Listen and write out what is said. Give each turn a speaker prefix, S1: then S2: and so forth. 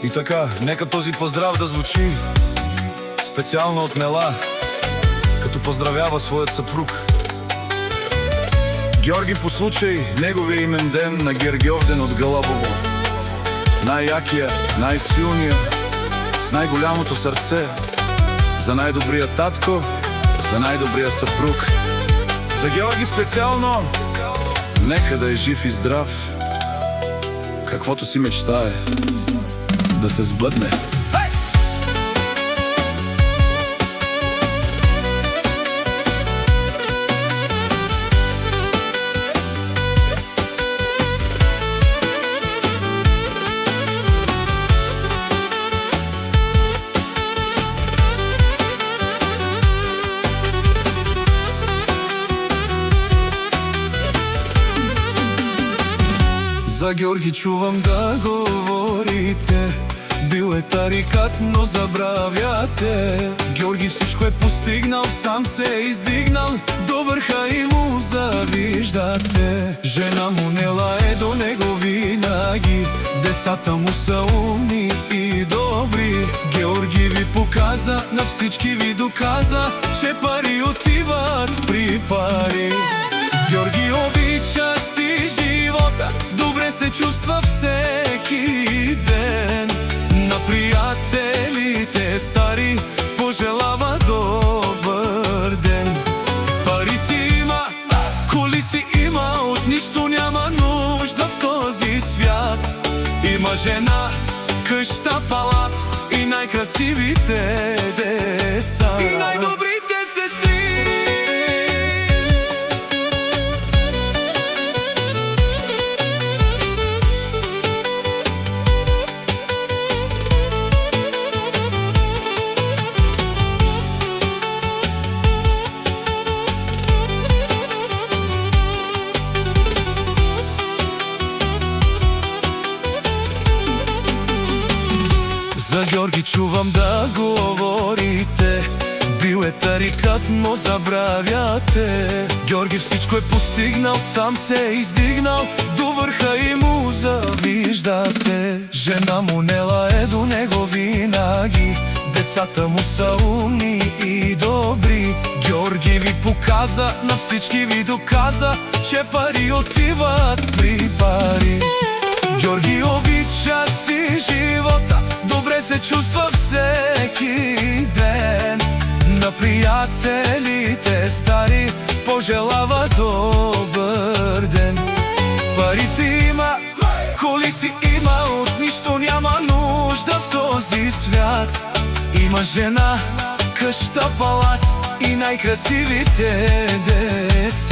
S1: И така, нека този поздрав да звучи специално от Нела, като поздравява своят съпруг Георги по случай неговия имен ден на Гергьовден от Гълъбово. Най-якия, най-силния, с най-голямото сърце, за най-добрия татко, за най-добрия съпруг. За Георги специално, нека да е жив и здрав, каквото си мечтае да се сбъдне. За Георги чувам да говорите, бил е тарикат, но забравяте. Георги всичко е постигнал, сам се е издигнал до върха и му завиждате. Жена му Нела е до него винаги, децата му са умни и добри. Георги ви показа, на всички ви доказа, че пари отиват при пари. Георги обича си живота, добре се чувства всеки ден. На приятелите стари пожелава добър ден. Пари си има, коли си има, от нищо няма нужда в този свят. Има жена, къща, палат и най-красивите деца и най-добрите сестри. За Георги чувам да говорите, бил е тарикат, но забравяте. Георги всичко е постигнал, сам се е издигнал до върха и му завиждате. Жена му Нела е до него винаги, децата му са умни и добри. Георги ви показа, на всички ви доказа, че пари отиват при пари. Георги обича си живота, добре се чувства всеки ден. На приятелите стари пожелава добър ден. Пари си има, коли си има, от нищо няма нужда в този свят. Има жена, къща, палат и най-красивите деца.